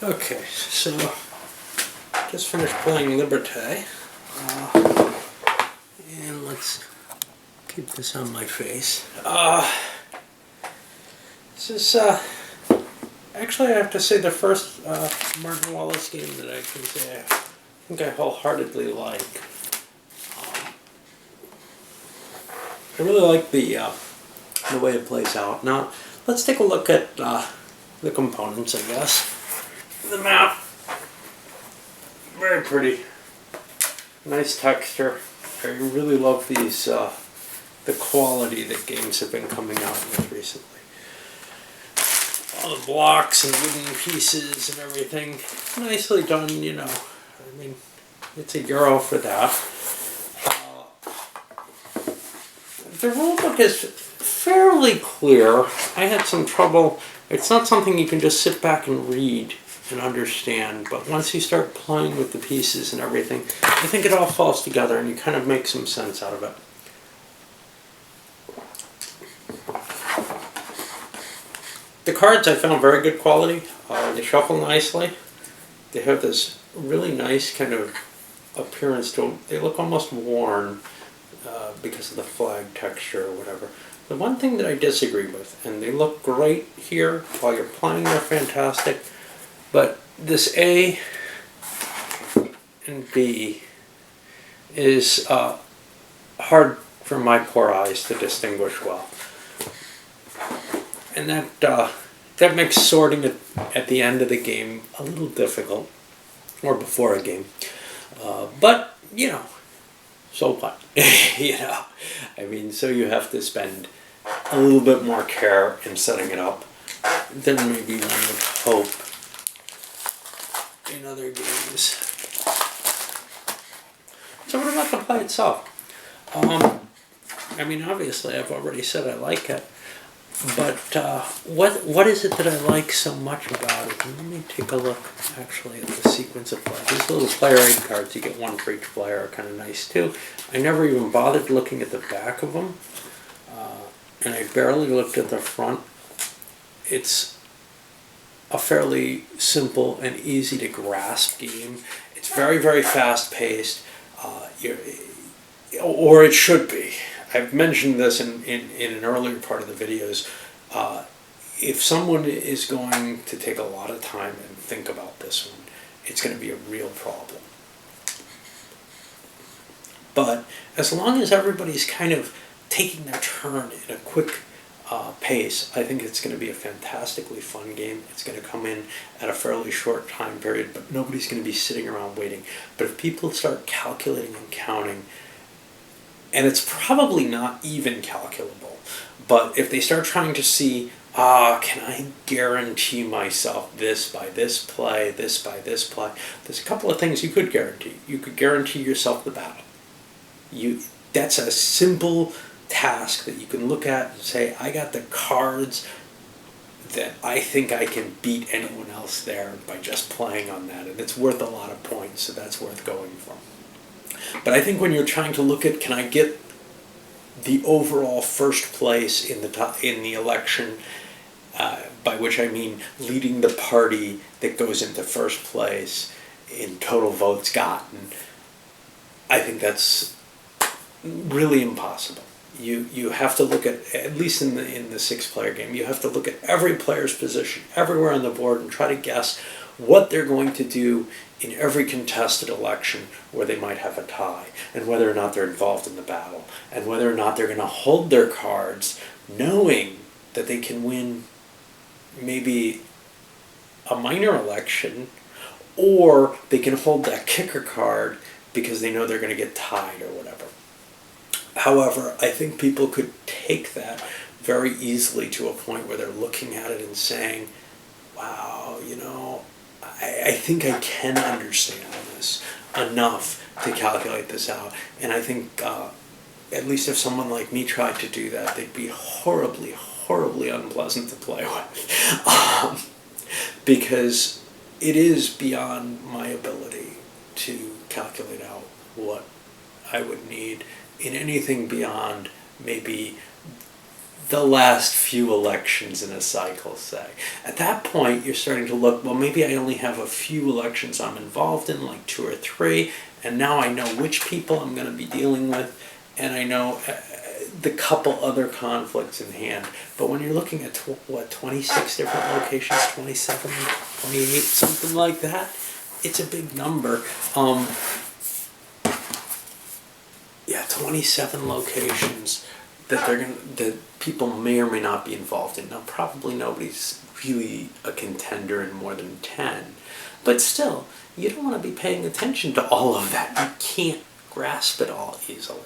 Okay, so just finished playing Liberte, and let's keep this on my face. This is actually, I have to say, the first Martin Wallace game that I can say I think I wholeheartedly like. I really like the way it plays out. Now, let's take a look at the components, I guess. The map, very pretty, nice texture. I really love these, the quality that games have been coming out with recently. All the blocks and wooden pieces and everything, nicely done, you know. I mean, it's a euro for that. The rulebook is fairly clear. I had some trouble. It's not something you can just sit back and read and understand, but once you start playing with the pieces and everything, I think it all falls together and you kind of make some sense out of it. The cards I found very good quality. They shuffle nicely. They have this really nice kind of appearance to them. They look almost worn because of the flag texture or whatever. The one thing that I disagree with, and they look great here while you're playing, they're fantastic, but this A and B is hard for my poor eyes to distinguish well. And that makes sorting it at the end of the game a little difficult, or before a game. But, you know, so what? You know, I mean, so you have to spend a little bit more care in setting it up than maybe one would hope in other games. So what about the play itself? I mean, obviously, I've already said I like it, but what is it that I like so much about it? And let me take a look, actually, at the sequence of play. These little player aid cards, you get one for each player, are kind of nice, too. I never even bothered looking at the back of them, and I barely looked at the front. It's a fairly simple and easy to grasp game. It's very, very fast paced, or it should be. I've mentioned this in an earlier part of the videos. If someone is going to take a lot of time and think about this one, it's going to be a real problem. But as long as everybody's kind of taking their turn in a quick pace, I think it's going to be a fantastically fun game. It's going to come in at a fairly short time period, but nobody's going to be sitting around waiting. But if people start calculating and counting, and it's probably not even calculable, but if they start trying to see, can I guarantee myself this by this play, this by this play, there's a couple of things you could guarantee. You could guarantee yourself the battle. That's a simple task that you can look at and say, I got the cards that I think I can beat anyone else there by just playing on that, and it's worth a lot of points, so that's worth going for. But I think when you're trying to look at, can I get the overall first place in the election, by which I mean leading the party that goes into first place in total votes gotten, I think that's really impossible. You have to look at least in the 6-player game, you have to look at every player's position everywhere on the board and try to guess what they're going to do in every contested election where they might have a tie, and whether or not they're involved in the battle, and whether or not they're going to hold their cards knowing that they can win maybe a minor election, or they can hold that kicker card because they know they're going to get tied or whatever. However, I think people could take that very easily to a point where they're looking at it and saying, wow, you know, I think I can understand this enough to calculate this out. And I think, at least if someone like me tried to do that, they'd be horribly, horribly unpleasant to play with. Because it is beyond my ability to calculate out what I would need in anything beyond maybe the last few elections in a cycle, say. At that point, you're starting to look, well, maybe I only have a few elections I'm involved in, like 2 or 3, and now I know which people I'm going to be dealing with, and I know the couple other conflicts in hand. But when you're looking at, 26 different locations, 27, 28, something like that, it's a big number. Yeah, 27 locations that people may or may not be involved in. Now, probably nobody's really a contender in more than 10, but still, you don't want to be paying attention to all of that. You can't grasp it all easily.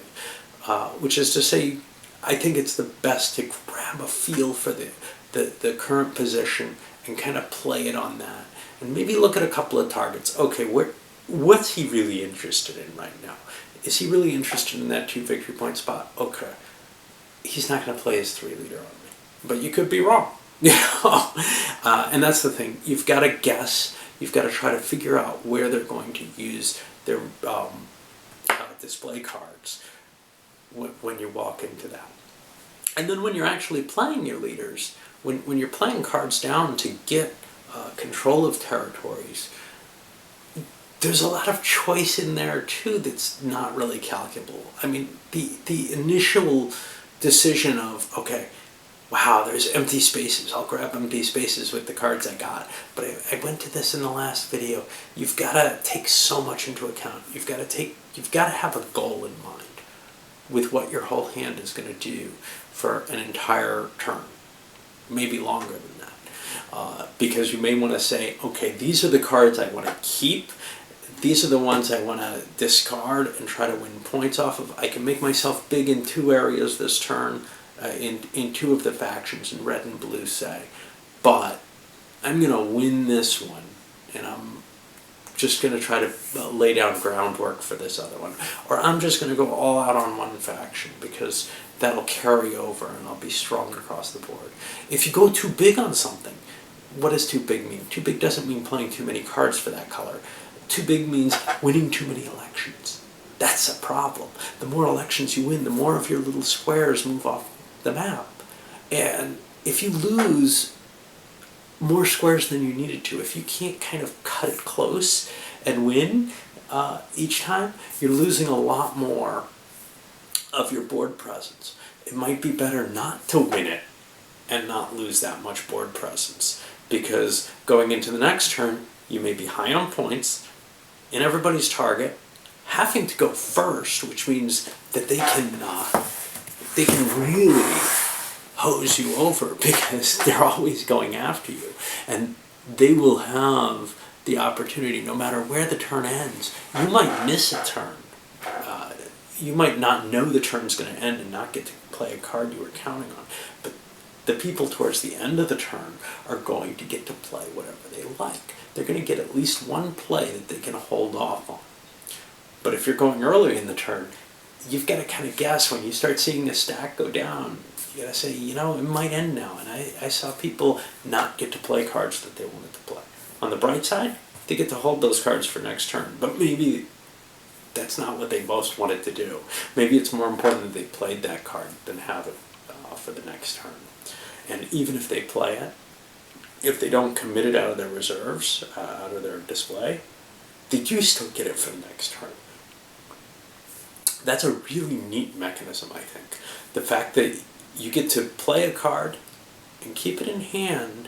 Which is to say, I think it's the best to grab a feel for the current position and kind of play it on that. And maybe look at a couple of targets. Okay, what's he really interested in right now? Is he really interested in that 2 victory point spot? Okay. He's not going to play his 3 leader on me. But you could be wrong. And that's the thing. You've got to guess. You've got to try to figure out where they're going to use their display cards when you walk into that. And then when you're actually playing your leaders, when you're playing cards down to get control of territories, there's a lot of choice in there too that's not really calculable. I mean, the initial decision of, okay, wow, there's empty spaces, I'll grab empty spaces with the cards I got. But I went to this in the last video. You've got to take so much into account. You've got to have a goal in mind with what your whole hand is going to do for an entire turn, maybe longer than that. Because you may want to say, okay, these are the cards I want to keep. These are the ones I want to discard and try to win points off of. I can make myself big in 2 areas this turn, in 2 of the factions, in red and blue, say. But I'm going to win this one, and I'm just going to try to lay down groundwork for this other one. Or I'm just going to go all out on one faction, because that'll carry over and I'll be strong across the board. If you go too big on something, what does too big mean? Too big doesn't mean playing too many cards for that color. Too big means winning too many elections. That's a problem. The more elections you win, the more of your little squares move off the map. And if you lose more squares than you needed to, if you can't kind of cut it close and win each time, you're losing a lot more of your board presence. It might be better not to win it and not lose that much board presence, because going into the next turn, you may be high on points in everybody's target, having to go first, which means that they can really hose you over, because they're always going after you, and they will have the opportunity, no matter where the turn ends. You might miss a turn. You might not know the turn's going to end and not get to play a card you were counting on, but the people towards the end of the turn are going to get to play whatever they like. They're going to get at least one play that they can hold off on. But if you're going early in the turn, you've got to kind of guess. When you start seeing the stack go down, you got to say, you know, it might end now. And I saw people not get to play cards that they wanted to play. On the bright side, they get to hold those cards for next turn. But maybe that's not what they most wanted to do. Maybe it's more important that they played that card than have it for the next turn. And even if they play it, if they don't commit it out of their reserves, out of their display, they do still get it for the next turn. That's a really neat mechanism, I think. The fact that you get to play a card and keep it in hand,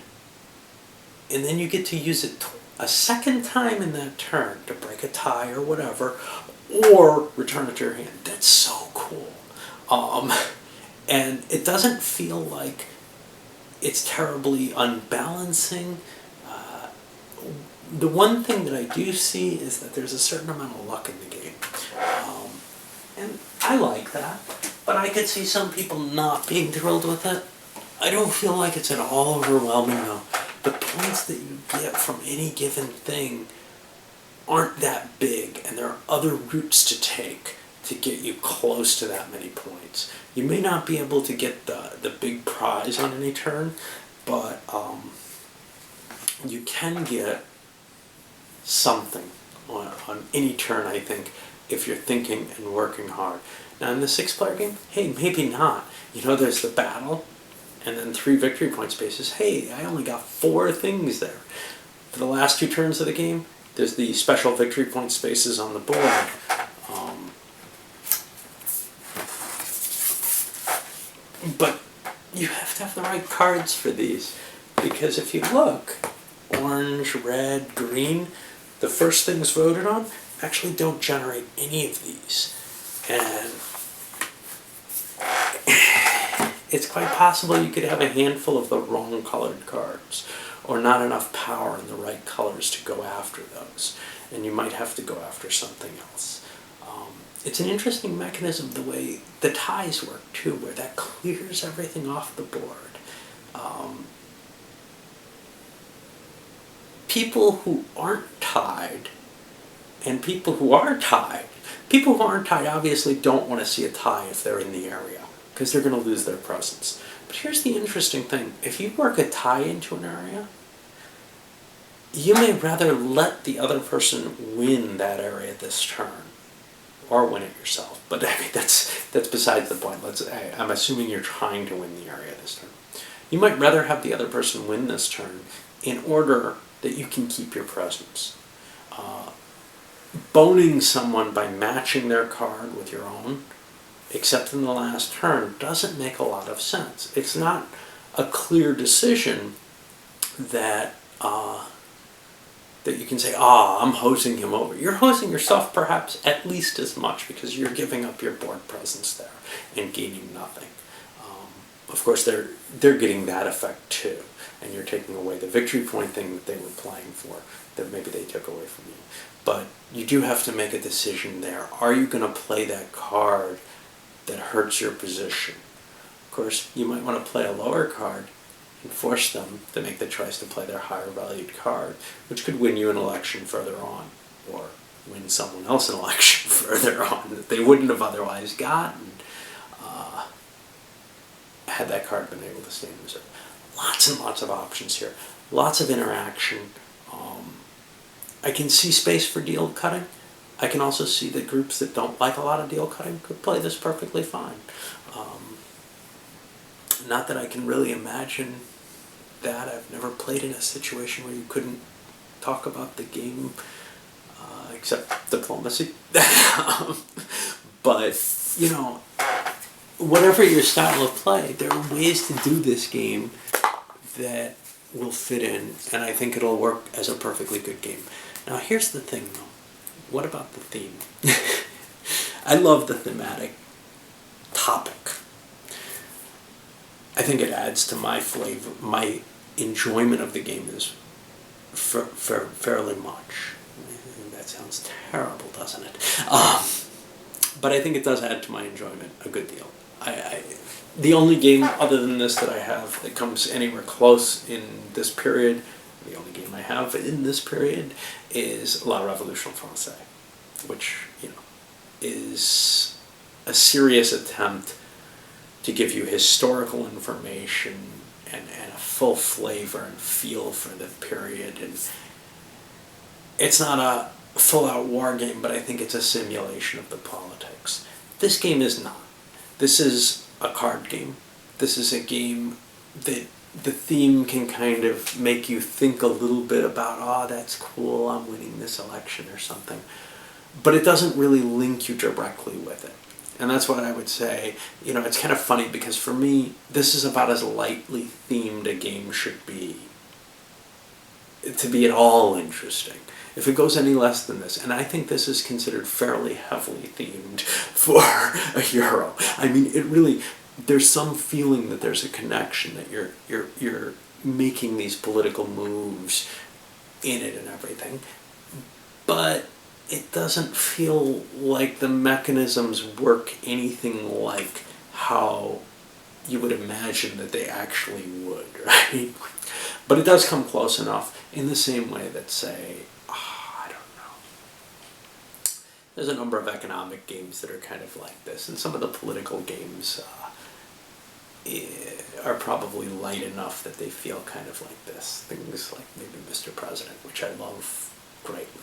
and then you get to use it a second time in that turn to break a tie or whatever, or return it to your hand. That's so cool. And it doesn't feel like it's terribly unbalancing. The one thing that I do see is that there's a certain amount of luck in the game. And I like that, but I could see some people not being thrilled with it. I don't feel like it's at all overwhelming though. The points that you get from any given thing aren't that big, and there are other routes to take to get you close to that many points. You may not be able to get the big prize on any turn, but you can get something on any turn, I think, if you're thinking and working hard. Now in the 6-player game, hey, maybe not. You know, there's the battle, and then 3 victory point spaces. Hey, I only got 4 things there. For the last 2 turns of the game, there's the special victory point spaces on the board. But you have to have the right cards for these, because if you look, orange, red, green, the first things voted on actually don't generate any of these. And it's quite possible you could have a handful of the wrong colored cards, or not enough power in the right colors to go after those, and you might have to go after something else. It's an interesting mechanism the way the ties work too, where that clears everything off the board. People who aren't tied and people who are tied, people who aren't tied obviously don't want to see a tie if they're in the area, because they're going to lose their presence. But here's the interesting thing. If you work a tie into an area, you may rather let the other person win that area this turn, or win it yourself. But I mean, that's besides the point. I'm assuming you're trying to win the area this turn. You might rather have the other person win this turn in order that you can keep your presence. Boning someone by matching their card with your own, except in the last turn, doesn't make a lot of sense. It's not a clear decision that that you can say, I'm hosing him over. You're hosing yourself perhaps at least as much, because you're giving up your board presence there and gaining nothing. Of course, they're getting that effect too, and you're taking away the victory point thing that they were playing for, that maybe they took away from you. But you do have to make a decision there. Are you going to play that card that hurts your position? Of course, you might want to play a lower card and force them to make the choice to play their higher valued card, which could win you an election further on, or win someone else an election further on that they wouldn't have otherwise gotten had that card been able to stay in reserve. Lots and lots of options here. Lots of interaction. I can see space for deal cutting. I can also see that groups that don't like a lot of deal cutting could play this perfectly fine. Not that I can really imagine that. I've never played in a situation where you couldn't talk about the game except diplomacy. But, you know, whatever your style of play, there are ways to do this game that will fit in, and I think it'll work as a perfectly good game. Now, here's the thing, though. What about the theme? I love the thematic topic. I think it adds to my flavor. My enjoyment of the game is fairly much. That sounds terrible, doesn't it? But I think it does add to my enjoyment a good deal. The only game other than this that I have that comes anywhere close in this period, the only game I have in this period, is La Révolution Française, which, you know, is a serious attempt to give you historical information and a full flavor and feel for the period. And it's not a full-out war game, but I think it's a simulation of the politics. This game is not. This is a card game. This is a game that the theme can kind of make you think a little bit about, oh, that's cool, I'm winning this election or something. But it doesn't really link you directly with it. And that's what I would say. You know, it's kind of funny because for me, this is about as lightly themed a game should be to be at all interesting. If it goes any less than this, and I think this is considered fairly heavily themed for a Euro. I mean, it really, there's some feeling that there's a connection, that you're making these political moves in it and everything. But it doesn't feel like the mechanisms work anything like how you would imagine that they actually would, right? But it does come close enough in the same way that, say, I don't know, there's a number of economic games that are kind of like this, and some of the political games are probably light enough that they feel kind of like this. Things like maybe Mr. President, which I love greatly.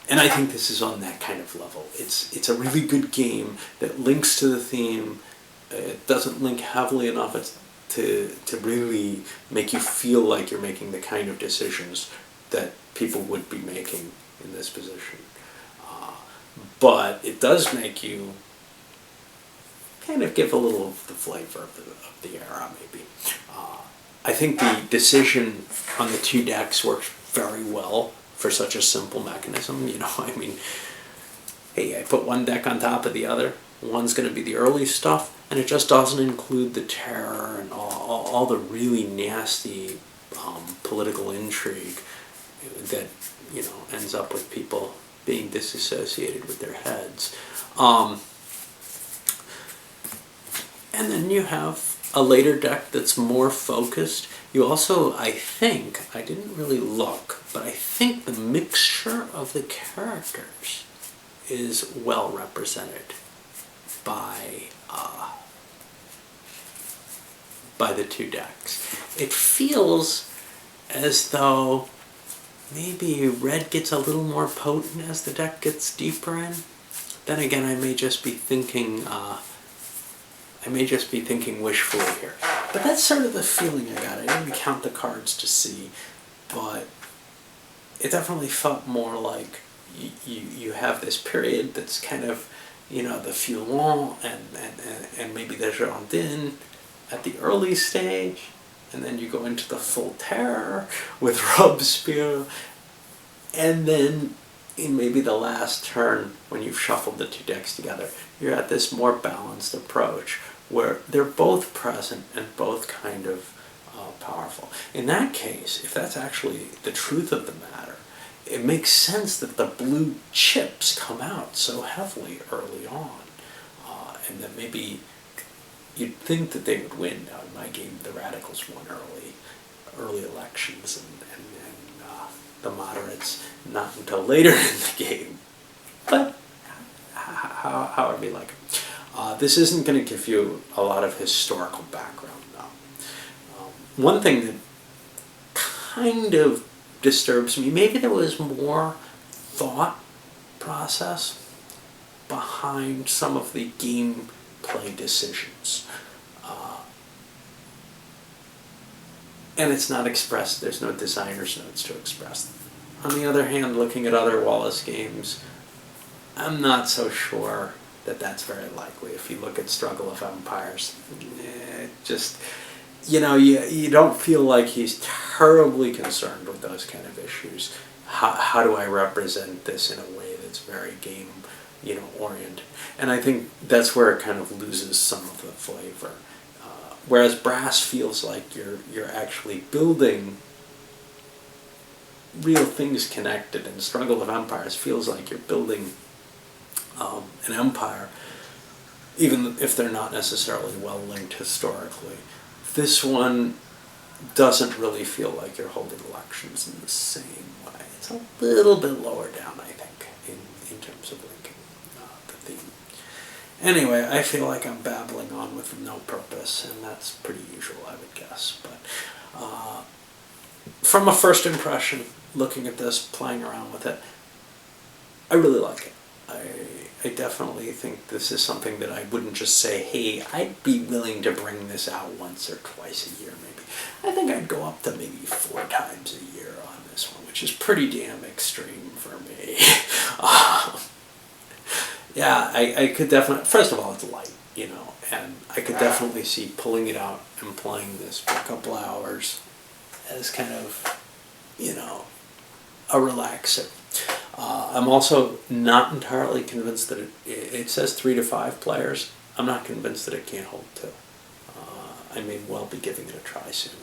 And I think this is on that kind of level. It's a really good game that links to the theme. It doesn't link heavily enough. It's to really make you feel like you're making the kind of decisions that people would be making in this position. But it does make you kind of give a little of the flavor of the era, maybe. I think the decision on the 2 decks works very well for such a simple mechanism. You know, I mean, hey, I put one deck on top of the other. One's going to be the early stuff, and it just doesn't include the terror and all the really nasty political intrigue that, you know, ends up with people being disassociated with their heads. And then you have a later deck that's more focused. You also, I think, I didn't really look, but I think the mixture of the characters is well represented by the 2 decks. It feels as though maybe red gets a little more potent as the deck gets deeper in. Then again, I may just be thinking wishfully here. But that's sort of the feeling I got. I didn't count the cards to see, but it definitely felt more like you have this period that's kind of, you know, the Foulon and maybe the Girondin at the early stage, and then you go into the full terror with Robespierre, and then in maybe the last turn, when you've shuffled the 2 decks together, you're at this more balanced approach where they're both present and both kind of powerful. In that case, if that's actually the truth of the matter, it makes sense that the blue chips come out so heavily early on, and that maybe you'd think that they would win. Now, in my game, the radicals won early elections, and the moderates not until later in the game. But however you like it. This isn't going to give you a lot of historical background, though. One thing that kind of disturbs me, maybe there was more thought process behind some of the gameplay decisions. And it's not expressed, there's no designer's notes to express them. On the other hand, looking at other Wallace games, I'm not so sure that that's very likely. If you look at Struggle of Empires, just, you know, you don't feel like he's terribly concerned with those kind of issues. How do I represent this in a way that's very game, you know, oriented? And I think that's where it kind of loses some of the flavor. Whereas Brass feels like you're actually building real things connected, and Struggle of Empires feels like you're building an empire, even if they're not necessarily well linked historically. This one doesn't really feel like you're holding elections in the same way. It's a little bit lower down, I think, in terms of linking the theme. Anyway, I feel like I'm babbling on with no purpose, and that's pretty usual, I would guess. But from a first impression, looking at this, playing around with it, I really like it. I definitely think this is something that I wouldn't just say, hey, I'd be willing to bring this out once or twice a year, maybe. I think I'd go up to maybe 4 times a year on this one, which is pretty damn extreme for me. Yeah, I could definitely, first of all, it's light, you know, and I could definitely see pulling it out and playing this for a couple hours as kind of, you know, a relaxer. I'm also not entirely convinced that it says 3 to 5 players. I'm not convinced that it can't hold 2. I may well be giving it a try soon.